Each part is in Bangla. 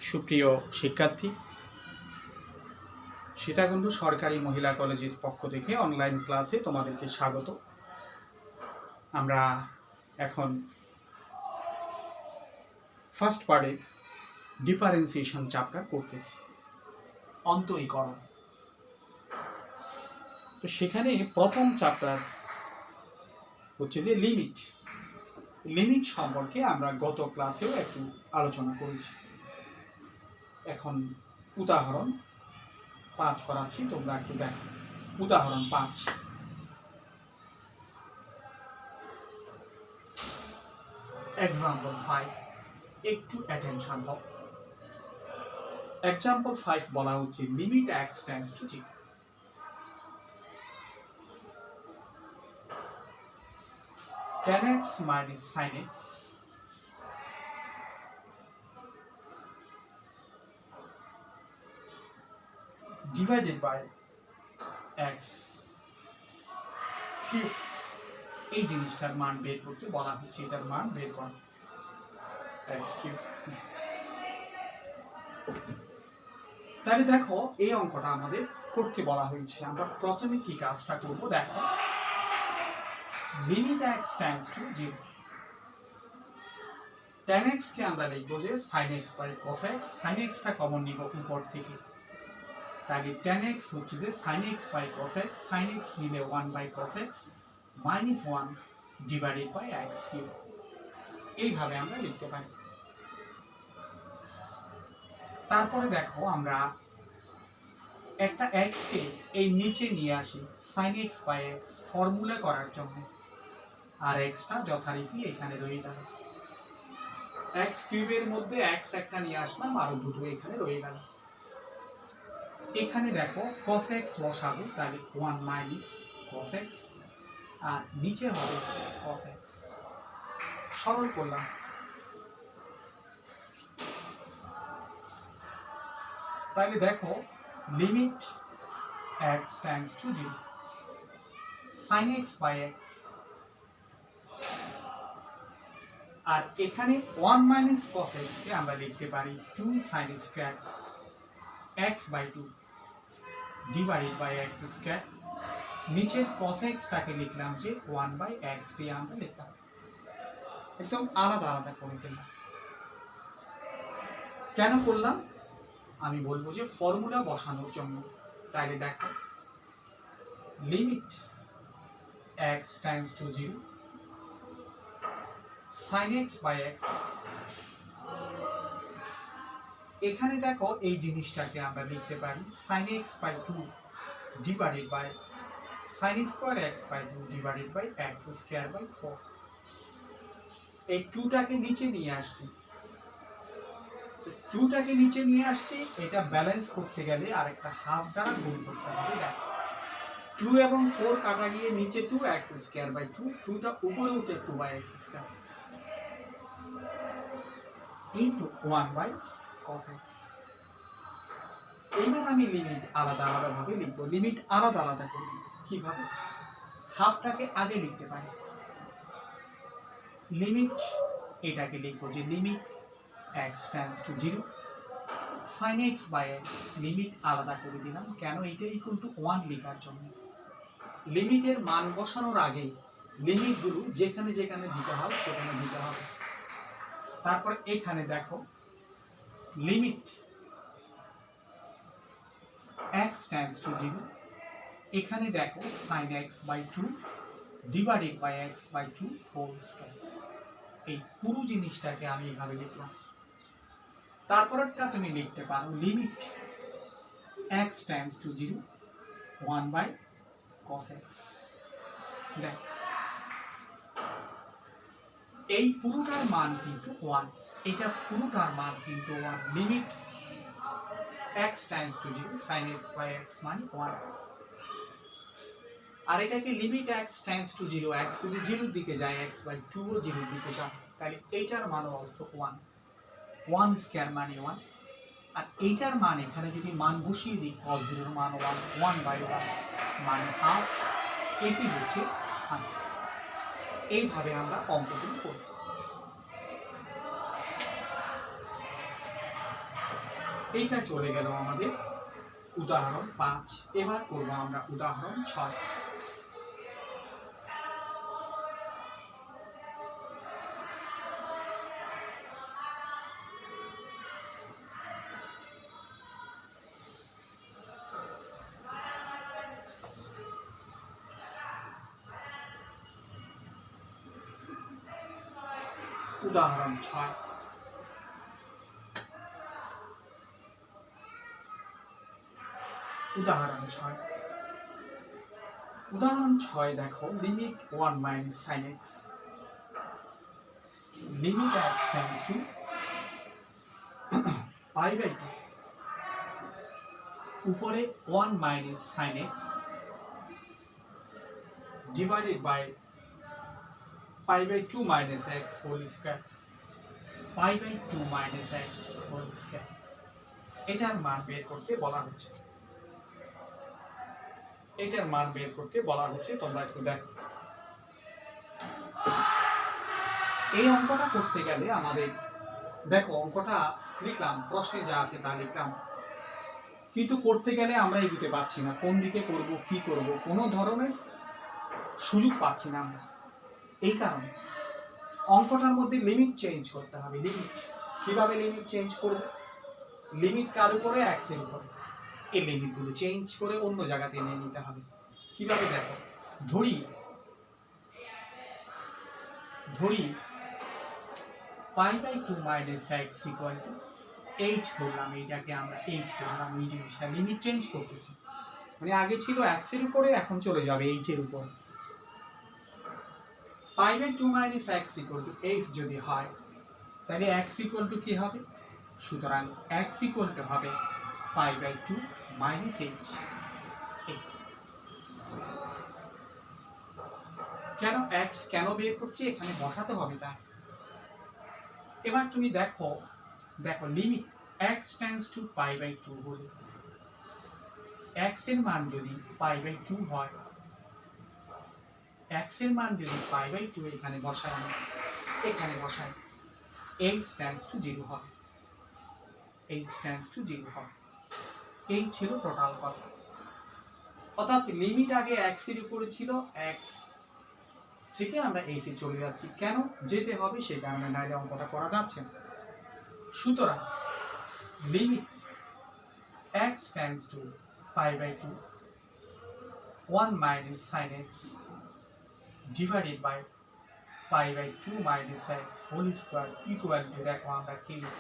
সুপ্রিয় শিক্ষার্থী, সীতাকুণ্ড সরকারি মহিলা কলেজের পক্ষ থেকে অনলাইন ক্লাসে তোমাদেরকে স্বাগত। আমরা এখন ফার্স্ট পার্টে ডিফারেন্সিয়েশন চ্যাপ্টার করতেছি, অন্তরীকরণ। তো সেখানে প্রথম চ্যাপ্টার হচ্ছে যে লিমিট সম্পর্কে আমরা গত ক্লাসেও একটু আলোচনা করেছি। এখন উদাহরণ 5 করাচ্ছি, তোমরা একটু দেখো। উদাহরণ 5, এক্সাম্পল 5, একটু অ্যাটেনশন দাও। এক্সাম্পল 5 বলা হচ্ছে limit x tends to 0। tan x minus sin x divided by x cube, এই জিনিসটার মান বের করতে বলা হচ্ছে। এটার মান বের কর x cube। তাহলে দেখো, এই অঙ্কটা আমাদের করতে বলা হয়েছে। আমরা প্রথমে কি কাজটা করব দেখো। Limit x tends to 0, tan x কে আমরা লিখব যে sin x by cos x। sin x টা কমন নিব উপর থেকে, তাহলে tan x হচ্ছে যে sin x by cos x। sin x নিলে 1 by cos x minus 1 divided by x cube. এইভাবে আমরা লিখতে পারি। তারপরে দেখো, আমরা একটা x কে এই নিচে নিয়ে আসি sin x by x formula করার জন্য, আর x টা যথারীতি এখানে রয়ে গেল। x কিউবের মধ্যে x একটা নিয়ে আসলাম, আর দুটো এখানে রয়ে গেল। এখানে দেখো cos x বসাবো, তাহলে 1 মাইনাস cos x, আর নিচে হবে cos x। সরল করলাম। তাহলে দেখো, limit x tends to 0, sin x by x, আর এখানে 1 মাইনাস cos x কে আমরা লিখতে পারি 2 sin square x by 2 divided by x square. নিচের cos x টাকে লিখলাম যে 1 বাই x দিয়ে আমরা লিখলাম। একদম আলাদা আলাদা করে ফেললাম। কেন করলাম আমি বলবো যে ফর্মুলা বসানোর জন্য। তাহলে দেখো, limit x tends to 0, sin x by x। এখানে দেখো, এই জিনিসটাকে আমরা লিখতে পারি sin x by 2 divided by sin square x by 2 divided by x square by 4। এই 2টাকে নিচে নিয়ে আসছি, 2টাকে নিচে নিয়ে আসছি। এটা ব্যালেন্স করতে গেলে আরেকটা হাফ দ্বারা গুণ করতে হবে। দেখো, 2 এবং 4 কাটা গিয়ে নিচে 2 x স্কয়ার বাই 2, 2টা উপরে উঠে 2 by x square into 1 by cos x। এইবার আমি লিমিট আলাদা আলাদা ভাবে লিখবো। লিমিট আলাদা আলাদা করে লিখবো। কিভাবে? হাফটাকে আগে লিখতে পারি। লিমিট এটাকে লিখবো যে limit x tends to 0, sin x by x। Limit আলাদা করে দিলাম কেন? এটা ইকুয়াল টু 1 লেখার জন্য। লিমিটের মান বসানোর আগে লিমিটগুলো যেখানে যেখানে দিতে হয় সেখানে দিতে হবে। তারপর এখানে দেখো, লিমিট x টেন্ডস টু 0, এখানে দেখো sin x by 2 divided by x by 2 whole square. এই পুরো জিনিসটাকে আমি এভাবে লিখলাম। তারপরটা তুমি লিখতে পারো limit x tends to 0, 1 by cos x। দেখো, এই পুরোটার মান কিন্তু 1, এটা পুরোটার মান কিন্তু 1। Limit x tends to 0, sin x by x মানে 1। আর এটাকে limit x tends to 0, x যদি 0 দিকে যায় x বাই 2 ও 0 দিকে যায়, তাহলে এইটার মান অলসো 1, 1 স্কয়ার মানে 1। আর এইটার মান এখানে যদি মান বসিয়ে দিই, cos 0 এর মান 1, 1 বাই 1 মানে হাফ। এটি হচ্ছে আনসার। এইভাবে আমরা অঙ্কগুলো করব। এইটা চলে গেল আমাদের উদাহরণ 5। এবার করবো আমরা উদাহরণ 6। উদাহরণ 6। উদাহরণ 6 দেখো, limit 1 minus sine x, limit x tends to pi by 2, উপরে 1 minus sine x divided by pi by 2 minus x whole square, pi by 2 minus x whole square. এটার মান বের করতে বলা হচ্ছে, তোমরা একটু দেখো। এই অঙ্কটা করতে গেলে আমাদের দেখো, অঙ্কটা লিখলাম, প্রশ্নে যা আছে তা লিখলাম, কিন্তু করতে গেলে আমরা এগোতে পারছি না, কোন দিকে করব, কি করব, কোনো ধরনের সুযোগ পাচ্ছি না আমরা। এই কারণে অঙ্কটার মধ্যে লিমিট চেঞ্জ করতে হবে। লিমিট কিভাবে লিমিট চেঞ্জ করব? লিমিট কার উপরে? এক্স এর উপরে। এই লিমিটগুলো চেঞ্জ করে অন্য জায়গাতে এনে নিতে হবে। কিভাবে দেখো, ধরি pi by 2 minus x equal to h ধরলাম, এইটাকে আমরা এইচ ধরলাম। এই জিনিসটা লিমিট চেঞ্জ করতেছি, মানে আগে ছিল এক্স এর উপরে, এখন চলে যাবে এইচ এর উপরে। Pi by 2 minus x equal to h যদি হয়, তাহলে এক্স ইকুয়াল টু কি হবে? সুতরাং এক্স ইকুয়াল টু হবে পাই বাই 2 মাইনাস এইচ। কেন এক্স কেন বের করছি, এখানে বসাতে হবে। তাই এবার তুমি দেখো limit x tends to pi by 2 হলে এক্স এর মান যদি পাই বাই 2 হয়, এক্স এর মান যদি পাই বাই 2 এখানে বসাই, এইচ টেন্ডস টু 0 হবে, এই ছিল টোটাল কথা। অর্থাৎ লিমিট আগে এক্স এর উপরে ছিল, এক্স থেকে আমরা এইচে চলে যাচ্ছি। কেন যেতে হবে সে কারণে, নাইলে অঙ্কটা করা যাচ্ছে না। সুতরাং limit x tends to pi by 2 1 minus sine x divided by pi by 2 minus x whole square equal to, দেখো আমরা কি লিখব,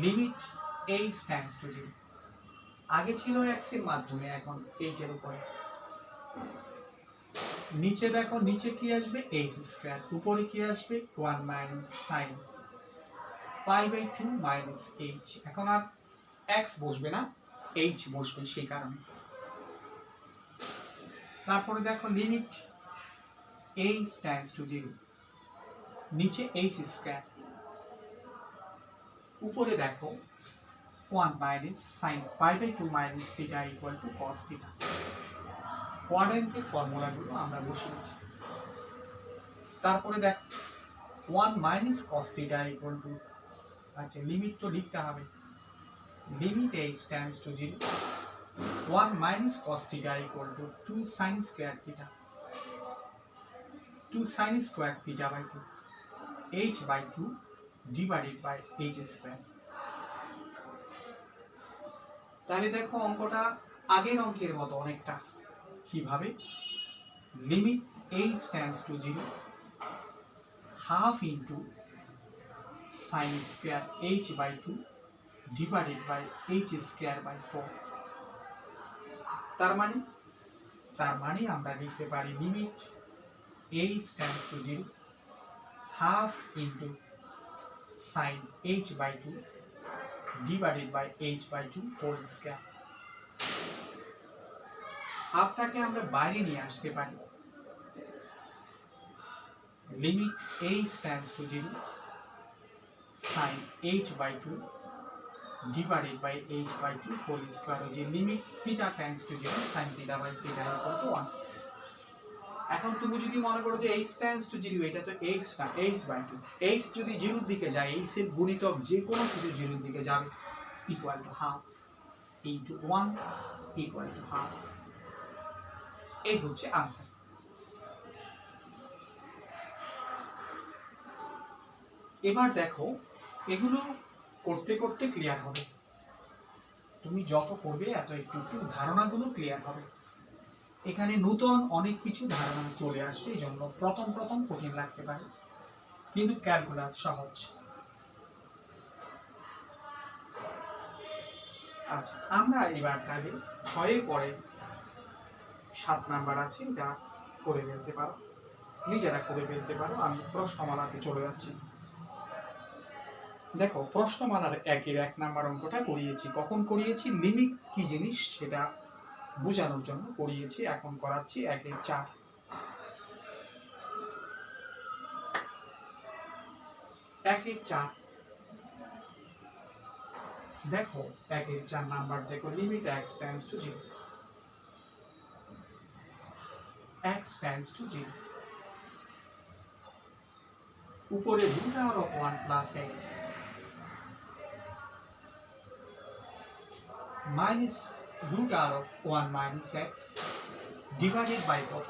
লিমিট এইচ টেন্ডস টু 0। আগে ছিল এক্স এর মাধ্যমে, এখন এইচ এর উপরে। নিচে দেখো, নিচে কি আসবে? এইচ স্কয়ার, উপরে কি আসবে? 1 minus sine pi by 2 minus h. এখন আর এক্স বসবে না, এইচ বসবে, সেই কারণে। তারপরে দেখো লিমিট এইচ টেন্ডস টু 0, নিচে এইচ স্কয়ার, উপরে দেখো 1 minus sine pi by 2 minus theta equal to cos theta. কোয়াড্রেন্টের ফর্মুলাগুলো আমরা বসিয়েছি। তারপরে দেখ 1 minus cos theta equal to, আচ্ছা লিমিট তো লিখতে হবে, limit h tends to 0 1 minus cos theta equal to 2 sine square theta, 2 sine square theta by 2 h by 2 divided by h square. তাহলে দেখো অঙ্কটা আগের অঙ্কের মতো অনেকটা। কিভাবে? Limit h tends to 0 half into sine square h by 2 divided by h square by 4। তার মানে আমরা লিখতে পারি limit h tends to 0 half into sine h by 2 divided by h by 2 whole square. হাফটাকে আমরা বাইরে নিয়ে আসতে পারি, limit h tends to 0 sine h by 2 divided by h by 2 whole square, যে limit theta tends to 0 sine theta by theta equal two 1। এখন তুমি যদি মনে করো যে এইচ টেন্ডস টু 0, এটা তো এইচ না, এইচ বাই 2। এইচ যদি 0 এর দিকে যায়, এইচ এর গুণিতক যে কোনো কিছু 0 এর দিকে যাবে, equal to half into 1 equal to half. এই হচ্ছে আনসার। এবার দেখো, এগুলো করতে করতে ক্লিয়ার হবে। তুমি যত করবে এত একটু একটু ধারণাগুলো ক্লিয়ার হবে। এখানে নতুন অনেক কিছু ধারণা চলে আসছে, এই জন্য প্রথম প্রথম কঠিন লাগতে পারে, কিন্তু ক্যালকুলাস সহজ। আচ্ছা, আমরা এবার তাহলে 6 পরে 7 নাম্বার আছে, এটা করে ফেলতে পারো, নিজেরা করে ফেলতে পারো। আমি প্রশ্নমালাতে চলে যাচ্ছি। দেখো, প্রশ্নমালার 1 নাম্বার অঙ্কটা করিয়েছি। কখন করিয়েছি? লিমিট কি জিনিস সেটা বোঝানোর জন্য করিয়েছি। এখন করাচ্ছি 1-4। 1-4 দেখো, 1-4 নাম্বার দেখো, limit x tends to 0, x tends to 0, উপরে root of 1 plus x minus root of 1 minus x divided by কত?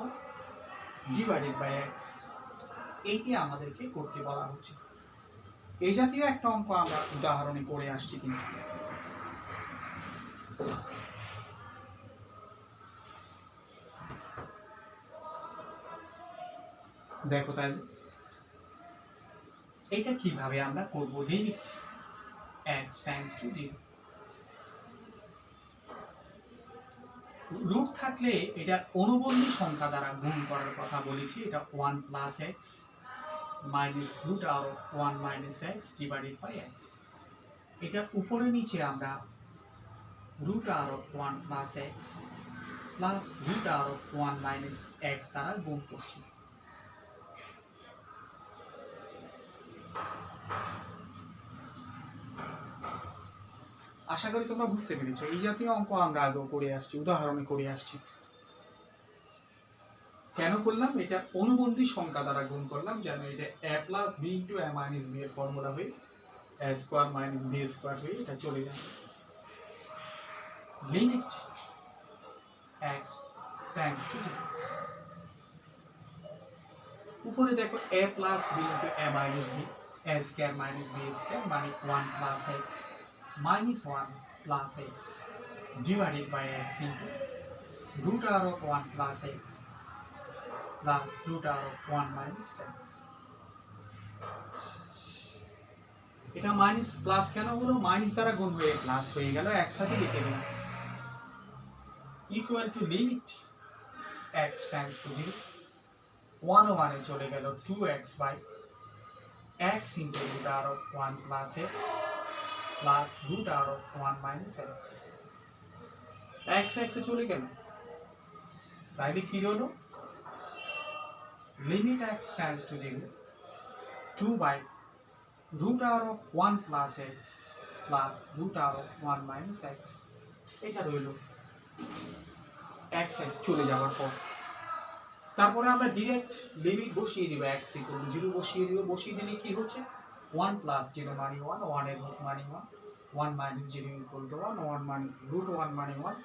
divided by x। এইটি আমাদেরকে করতে বলা হচ্ছে। এই জাতীয় একটা অঙ্ক আমরা উদাহরণে করে আসছি কিনা দেখো। তাই এটা কিভাবে আমরা করব? Limit x tends to 0, root থাকলে এটা অনুবন্ধী সংখ্যা দ্বারা গুণ করার কথা বলেছি। এটা 1 প্লাস এক্স মাইনাস রুট আর 1 minus x divided by x. এটা উপরে নিচে আমরা রুট আর 1 প্লাস এক্স প্লাস রুট আর 1 মাইনাস এক্স দ্বারা গুণ করছি। আশা করি তোমরা বুঝতে পেরেছো। এই জাতীয় অঙ্ক আমরা আগেও করে আসছি, উদাহরণে করে আসছি। কেন করলাম? এটা অনুবন্ধী সংখ্যা দ্বারা গুণ করলাম, যেন এটা a plus B into a minus b এর ফর্মুলা হয়ে a square minus B square হয়ে এটা চলে যাবে। লিমিট x টেন্ডস টু 0, উপরে দেখো a plus B into a minus B, a square minus B square মানে 1 plus x minus 1 plus x divided by x into root r of 1 plus x plus root r of 1 minus x। এটা মাইনাস প্লাস কেন হলো? মাইনাস দ্বারা গুণ হয়ে প্লাস হয়ে গেল, একসাথে লিখে দিলাম। Equal to limit x tends to 0, 1 ও 1 এ চলে গেল 2x by x into root r of 1 plus x plus root r of 1 minus x। x x এ চলে গেল, তাইলে কি হলো? Limit x tends to 0, 2 by root r of 1 plus x plus root r of 1 minus x। এটা রইল x x চলে যাওয়ার পর। তারপরে আমরা ডাইরেক্ট লিমিট বসিয়ে দিব, x ইকুয়াল টু 0 বসিয়ে দিব। বসিয়ে দিলে কি হচ্ছে? 1 প্লাস 0 মানে 1, 1 এর রুট মানে 1, 1 মাইনাস 0 ইকুয়াল টু 1, 1 মানে রুট 1 মানে 1,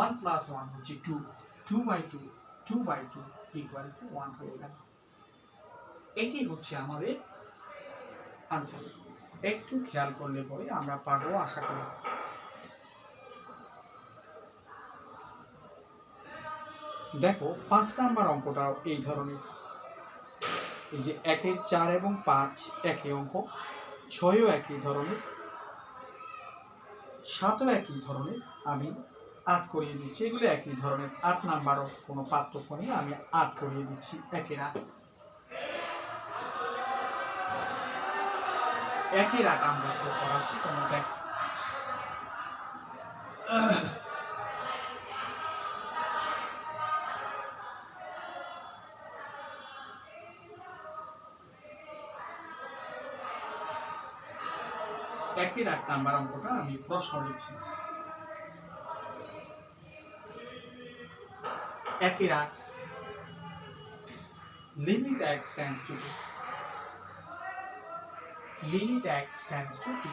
1 প্লাস 1 হচ্ছে 2, 2 বাই 2, 2 বাই 2 ইকুয়াল টু 1 হয়ে গেল। এটি হচ্ছে আমাদের আনসার। একটু খেয়াল করলে পরে আমরা পারবো আশা করি। দেখো, 5 নাম্বার অঙ্কটাও এই ধরনের। এই যে 1-4 এবং 5 একই অঙ্ক, 6ও একই ধরনের, 7ও একই ধরনের। আমি 8 করিয়ে দিচ্ছি, এগুলো একই ধরনের। 8 নাম্বারও কোনো পার্থক্য নেই, আমি 8 করিয়ে দিচ্ছি। 1-8 আমরা করাচ্ছি। তোমরা দেখ, একের 8 নাম্বার অঙ্কটা আমি প্রশ্ন লিখছি। 1-8 limit x tends to 2, limit x tends to 2,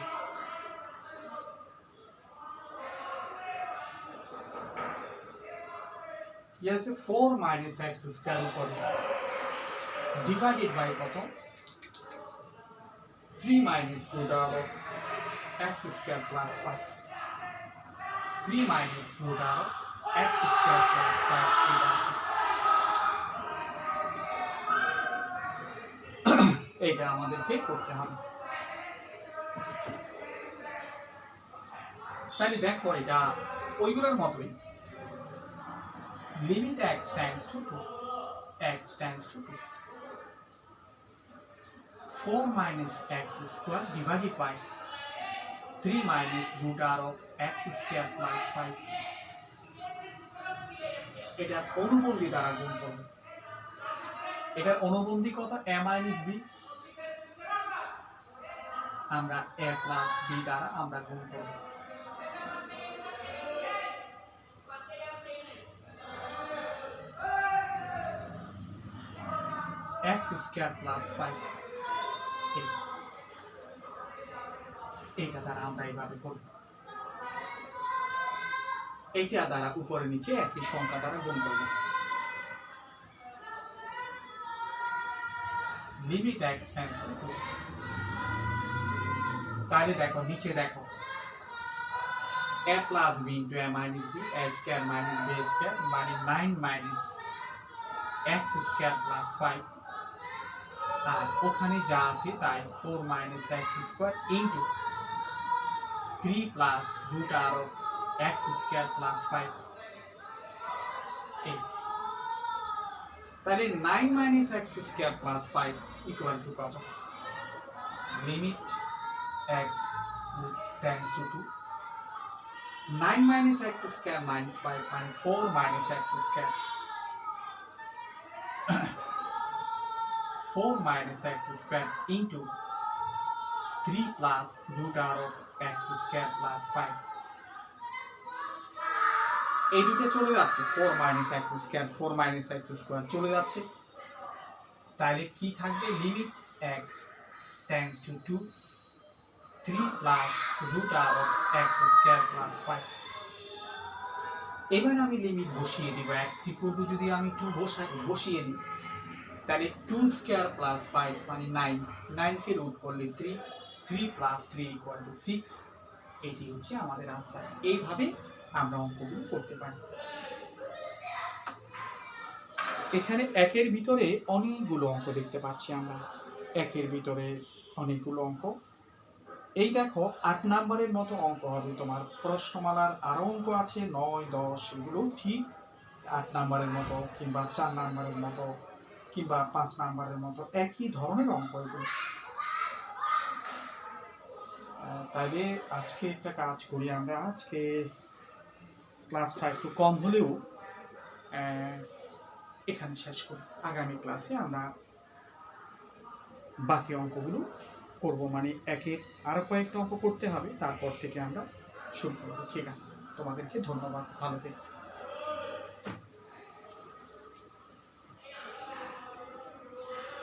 কি আছে 4 মাইনাস এক্স স্কোয়ার উপরে ডিভাইডেড বাই কত 3 minus root of x square plus 5 3 minus root of x square plus 5 এটা আছে। এটা আমাদেরকে করতে হবে। তাহলে দেখো এটা ওইগুলোর মতোই limit x tends to 2 x tends to 2 4 minus x square divided by 3 minus root r of x square plus 5 এটা অনুবন্ধী দ্বারা গুণ করব। এটার অনুবন্ধী কত a minus b, আমরা a plus b দ্বারা আমরা গুণ করব। x square plus 5 এটা দ্বারা আমরা এইভাবে করব। এইটা দ্বারা উপরে নিচে একই সংখ্যা দ্বারা গুণ করব। লিমিট x tends to 2 তাহলে দেখো নিচে দেখো a plus b into a minus b a square minus b square মানে 9 minus x square plus 5 আর ওখানে যা আছে তাই 4 minus x square into 3 plus root r of x square plus 5 তাহলে 9 minus x square plus 5 equal to কত limit x tends to 2 9 minus x square minus 5 মানে 4 minus x square 4 minus x square into 3 plus root r of x square plus 5 এই দুটো চলে যাচ্ছে 4 minus x square 4 minus x square চলে যাচ্ছে। তাহলে কি থাকবে limit x tends to 2 3 plus root r of x square plus 5 এবার আমি লিমিট বসিয়ে দিব x ইকুয়াল টু যদি আমি 2 বসিয়ে দিই তাহলে 2 স্কয়ার প্লাস 5 মানে 9 কে রুট করলে 3 প্লাস 3 ইকুয়াল টু 6 এটি হচ্ছে আমাদের आंसर। এইভাবে আমরা অঙ্কগুলো করতে পারি। এখানে একের ভিতরে অনেকগুলো অঙ্ক দেখতে পাচ্ছি আমরা, একের ভিতরে অনেকগুলো অঙ্ক। এই দেখো 8 নম্বরের মতো অঙ্ক হবে তোমার প্রশ্নমালার, আরো অঙ্ক আছে 9 10 এগুলো ঠিক 8 নম্বরের মতো কিংবা 4 নম্বরের মতো কিংবা 5 নম্বরের মতো একই ধরনের অঙ্ক এগুলো। তাইলে আজকে একটা কাজ করি আমরা, আজকে ক্লাসটা একটু কম হলেও এখানে শেষ করি। আগামী ক্লাসে আমরা বাকি অঙ্কগুলো করব, মানে একের আরো কয়েকটা অঙ্ক করতে হবে, তারপর থেকে আমরা শুরু করব। ঠিক আছে, তোমাদেরকে ধন্যবাদ, ভালো থেকো।